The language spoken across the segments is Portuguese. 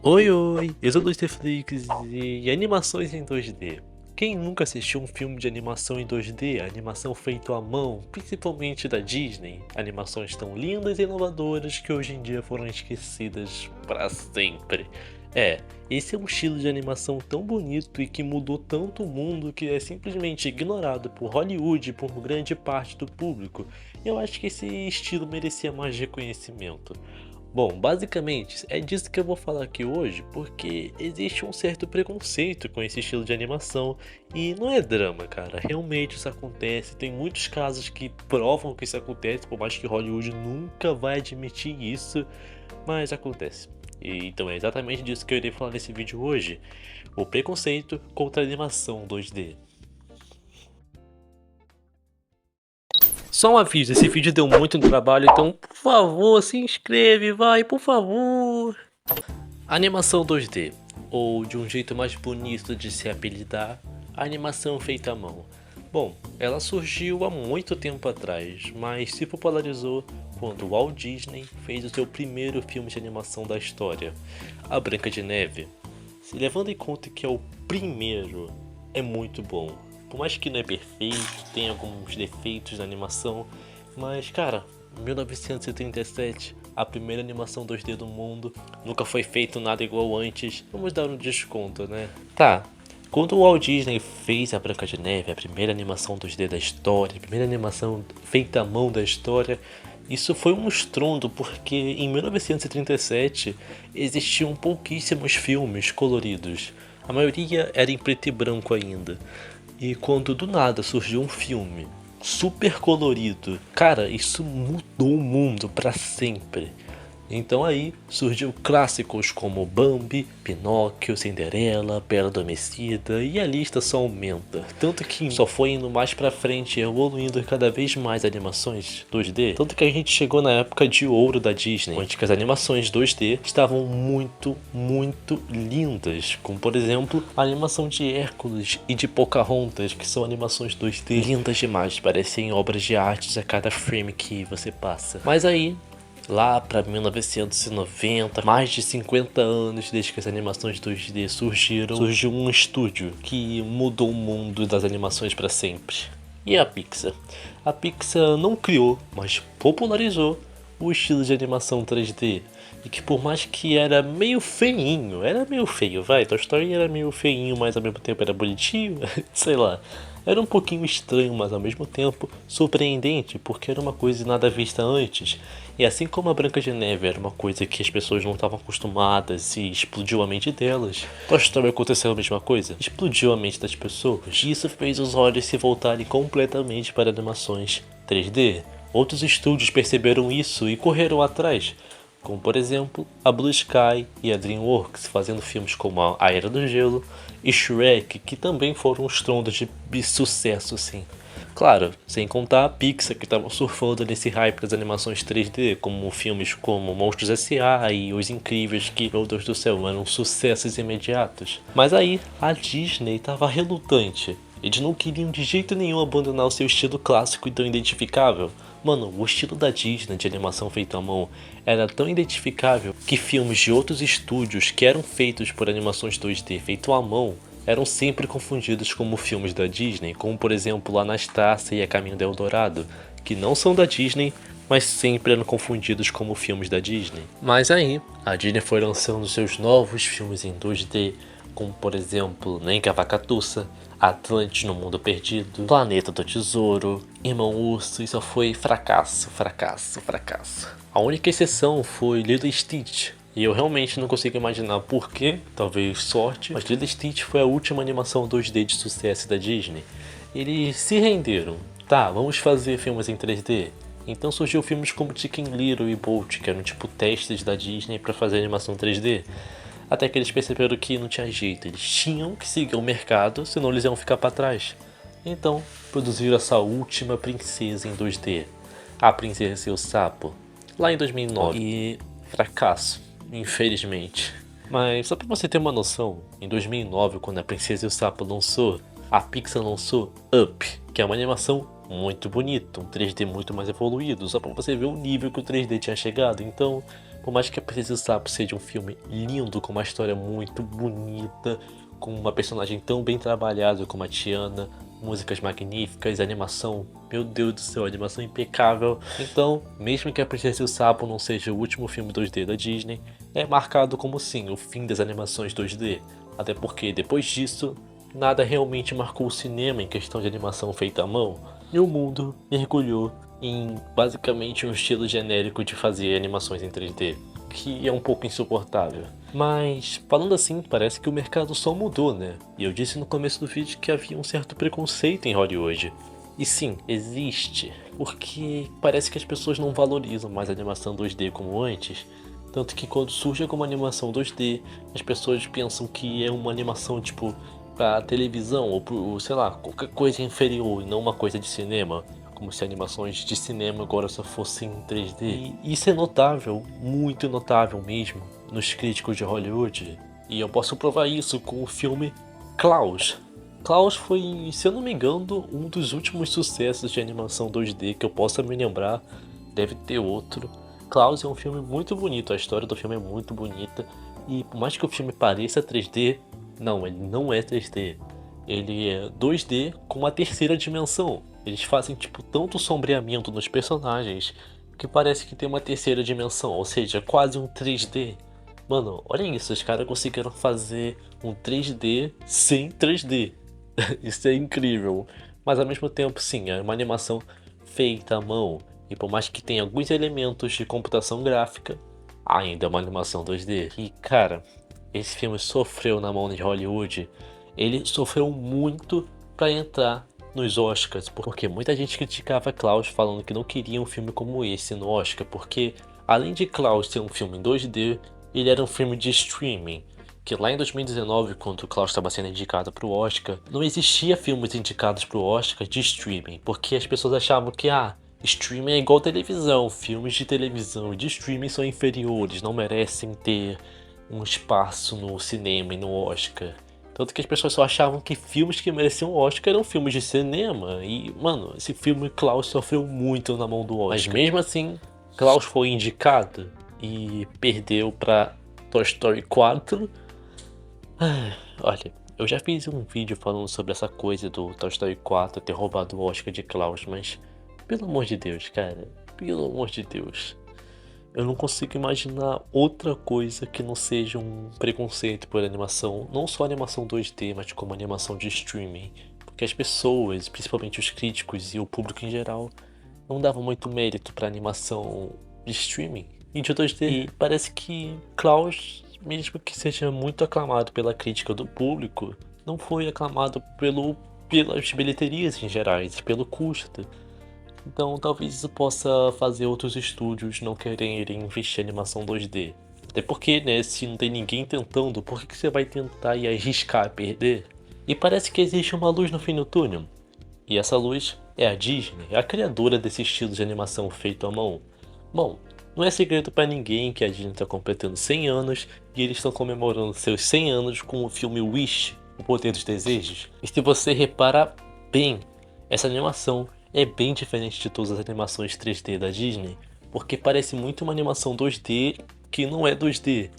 Oi, oi, eu sou do Netflix e animações em 2D. Quem nunca assistiu um filme de animação em 2D, animação feita à mão, principalmente da Disney? Animações tão lindas e inovadoras que hoje em dia foram esquecidas para sempre. Esse é um estilo de animação tão bonito e que mudou tanto o mundo que é simplesmente ignorado por Hollywood e por grande parte do público. Eu acho que esse estilo merecia mais reconhecimento. Bom, basicamente é disso que eu vou falar aqui hoje, porque existe um certo preconceito com esse estilo de animação e não é drama, cara. Realmente isso acontece, tem muitos casos que provam que isso acontece, por mais que Hollywood nunca vai admitir isso, mas acontece. E então é exatamente disso que eu irei falar nesse vídeo hoje: o preconceito contra a animação 2D. Só um aviso, esse vídeo deu muito trabalho, então por favor se inscreve, vai, por favor. Animação 2D, ou de um jeito mais bonito de se apelidar, animação feita à mão. Bom, ela surgiu há muito tempo atrás, mas se popularizou quando Walt Disney fez o seu primeiro filme de animação da história, A Branca de Neve. Se levando em conta que é o primeiro, é muito bom. Por mais que não é perfeito, tem alguns defeitos na animação, mas cara, 1937, a primeira animação 2D do mundo, nunca foi feito nada igual antes, vamos dar um desconto, né? Tá, quando o Walt Disney fez a Branca de Neve, a primeira animação 2D da história, a primeira animação feita à mão da história, isso foi um estrondo porque em 1937 existiam pouquíssimos filmes coloridos. A maioria era em preto e branco ainda. E quando do nada surgiu um filme super colorido, cara, isso mudou o mundo pra sempre. Então aí surgiu clássicos como Bambi, Pinóquio, Cinderela, Bela Adormecida e a lista só aumenta. Tanto que só foi indo mais pra frente, evoluindo cada vez mais animações 2D. Tanto que a gente chegou na época de ouro da Disney, onde que as animações 2D estavam muito lindas. Como por exemplo a animação de Hércules e de Pocahontas, que são animações 2D lindas demais, parecem obras de arte a cada frame que você passa. Mas aí lá para 1990, mais de 50 anos desde que as animações 2D surgiram, surgiu um estúdio que mudou o mundo das animações para sempre. E a Pixar? A Pixar não criou, mas popularizou o estilo de animação 3D. E que por mais que era meio feinho, era meio feio, vai, Toy Story era meio feinho, mas ao mesmo tempo era bonitinho, sei lá. Era um pouquinho estranho, mas ao mesmo tempo surpreendente, porque era uma coisa nada vista antes. E assim como a Branca de Neve era uma coisa que as pessoas não estavam acostumadas e explodiu a mente delas, Toy Story aconteceu a mesma coisa, explodiu a mente das pessoas. E isso fez os olhos se voltarem completamente para animações 3D. Outros estúdios perceberam isso e correram atrás, como por exemplo a Blue Sky e a DreamWorks, fazendo filmes como A Era do Gelo e Shrek, que também foram estrondos de sucesso sim. Claro, sem contar a Pixar, que estava surfando nesse hype das animações 3D, como filmes como Monstros S.A. e Os Incríveis, que, meu Deus do céu, eram sucessos imediatos. Mas aí, a Disney estava relutante. Eles não queriam de jeito nenhum abandonar o seu estilo clássico e tão identificável. Mano, o estilo da Disney de animação feita à mão era tão identificável que filmes de outros estúdios que eram feitos por animações 2D feito à mão eram sempre confundidos como filmes da Disney, como por exemplo Anastácia e A Caminho do Eldorado, que não são da Disney, mas sempre eram confundidos como filmes da Disney. Mas aí, a Disney foi lançando seus novos filmes em 2D, como por exemplo Nem que a Vaca Tussa, Atlantis no Mundo Perdido, Planeta do Tesouro, Irmão Urso, e só foi fracasso. A única exceção foi Lilo e Stitch, e eu realmente não consigo imaginar porquê, talvez sorte, mas Lilo e Stitch foi a última animação 2D de sucesso da Disney. Eles se renderam, tá, vamos fazer filmes em 3D. Então surgiu filmes como Chicken Little e Bolt, que eram tipo testes da Disney para fazer animação 3D. Até que eles perceberam que não tinha jeito, eles tinham que seguir o mercado, senão eles iam ficar para trás. Então, produziram essa última princesa em 2D, A Princesa e o Sapo, lá em 2009. E fracasso, infelizmente. Mas só pra você ter uma noção, em 2009, quando A Princesa e o Sapo lançou, a Pixar lançou Up, que é uma animação muito bonita, um 3D muito mais evoluído, só pra você ver o nível que o 3D tinha chegado. Então, Por mais que A Princesa e o Sapo seja um filme lindo, com uma história muito bonita, com uma personagem tão bem trabalhada como a Tiana, músicas magníficas, animação, meu Deus do céu, animação impecável. Então, mesmo que A Princesa e o Sapo não seja o último filme 2D da Disney, é marcado como sim o fim das animações 2D. Até porque depois disso, nada realmente marcou o cinema em questão de animação feita à mão, e o mundo mergulhou em basicamente um estilo genérico de fazer animações em 3D, que é um pouco insuportável. Mas, falando assim, parece que o mercado só mudou, né? E eu disse no começo do vídeo que havia um certo preconceito em Hollywood. E sim, existe, porque parece que as pessoas não valorizam mais a animação 2D como antes. Tanto que quando surge alguma animação 2D, as pessoas pensam que é uma animação tipo pra televisão ou pro, sei lá, qualquer coisa inferior e não uma coisa de cinema. Como se animações de cinema agora só fossem em 3D. E isso é notável, muito notável mesmo, nos críticos de Hollywood. E eu posso provar isso com o filme Klaus. Klaus foi, se eu não me engano, um dos últimos sucessos de animação 2D que eu possa me lembrar. Deve ter outro. Klaus é um filme muito bonito, a história do filme é muito bonita. E por mais que o filme pareça 3D, não, ele não é 3D. Ele é 2D com uma terceira dimensão. Eles fazem tipo tanto sombreamento nos personagens que parece que tem uma terceira dimensão, ou seja, quase um 3D. Mano, olha isso, os caras conseguiram fazer um 3D sem 3D. Isso é incrível. Mas ao mesmo tempo, sim, é uma animação feita à mão. E por mais que tenha alguns elementos de computação gráfica, ainda é uma animação 2D. E cara, esse filme sofreu na mão de Hollywood. Ele sofreu muito para entrar nos Oscars, porque muita gente criticava Klaus falando que não queria um filme como esse no Oscar, porque além de Klaus ser um filme em 2D, ele era um filme de streaming, que lá em 2019, quando o Klaus estava sendo indicado para o Oscar, não existia filmes indicados para o Oscar de streaming, porque as pessoas achavam que streaming é igual televisão, filmes de televisão e de streaming são inferiores, não merecem ter um espaço no cinema e no Oscar. Tanto que as pessoas só achavam que filmes que mereciam Oscar eram filmes de cinema. E, mano, esse filme Klaus sofreu muito na mão do Oscar. Mas mesmo assim, Klaus foi indicado e perdeu pra Toy Story 4. Olha, eu já fiz um vídeo falando sobre essa coisa do Toy Story 4 ter roubado o Oscar de Klaus, mas pelo amor de Deus, cara, pelo amor de Deus. Eu não consigo imaginar outra coisa que não seja um preconceito por animação, não só animação 2D, mas como animação de streaming. Porque as pessoas, principalmente os críticos e o público em geral, não davam muito mérito para animação de streaming e de 2D. E parece que Klaus, mesmo que seja muito aclamado pela crítica do público, não foi aclamado pelas bilheterias em gerais, pelo custo. Então talvez isso possa fazer outros estúdios não quererem investir em animação 2D. Até porque, né, se não tem ninguém tentando, por que você vai tentar e arriscar a perder? E parece que existe uma luz no fim do túnel. E essa luz é a Disney, a criadora desse estilo de animação feito à mão. Bom, não é segredo para ninguém que a Disney está completando 100 anos e eles estão comemorando seus 100 anos com o filme Wish, O Poder dos Desejos. E se você reparar bem, essa animação é bem diferente de todas as animações 3D da Disney, porque parece muito uma animação 2D que não é 2D.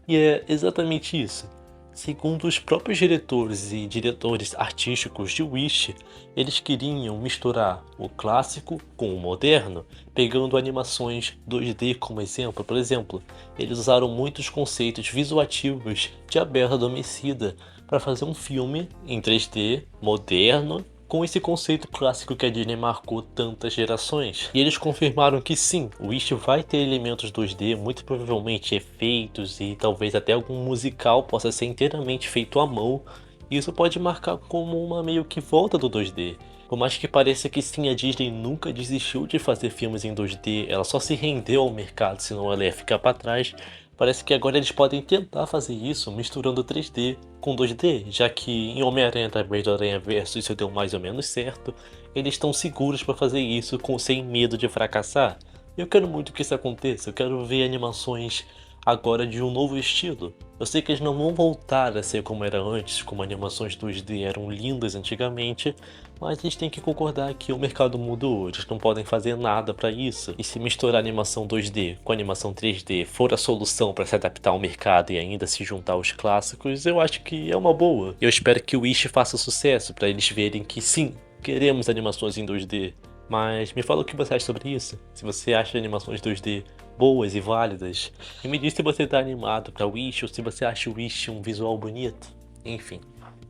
E é exatamente isso. Segundo os próprios diretores e diretores artísticos de Wish, eles queriam misturar o clássico com o moderno, pegando animações 2D como exemplo. Por exemplo, eles usaram muitos conceitos visuativos de A Bela Adormecida para fazer um filme em 3D moderno, com esse conceito clássico que a Disney marcou tantas gerações. E eles confirmaram que sim, o Wish vai ter elementos 2D, muito provavelmente efeitos e talvez até algum musical possa ser inteiramente feito à mão. E isso pode marcar como uma meio que volta do 2D. Por mais que pareça que sim, a Disney nunca desistiu de fazer filmes em 2D, ela só se rendeu ao mercado, senão ela ia ficar para trás. Parece que agora eles podem tentar fazer isso misturando 3D com 2D, já que em Homem-Aranha através do Aranhaverso isso deu mais ou menos certo, eles estão seguros para fazer isso sem medo de fracassar. Eu quero muito que isso aconteça, eu quero ver animações agora de um novo estilo. Eu sei que eles não vão voltar a ser como era antes, como animações 2D eram lindas antigamente, mas eles têm que concordar que o mercado mudou, eles não podem fazer nada para isso. E se misturar animação 2D com animação 3D for a solução para se adaptar ao mercado e ainda se juntar aos clássicos, eu acho que é uma boa. Eu espero que o Wish faça sucesso para eles verem que sim, queremos animações em 2D. Mas me fala o que você acha sobre isso, se você acha animações 2D boas e válidas. E me diz se você tá animado pra Wish ou se você acha o Wish um visual bonito. Enfim,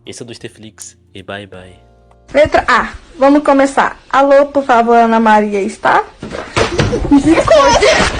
esse é o Dosteflix e bye bye. Letra A. Vamos começar. Alô, por favor, Ana Maria está? Misericórdia!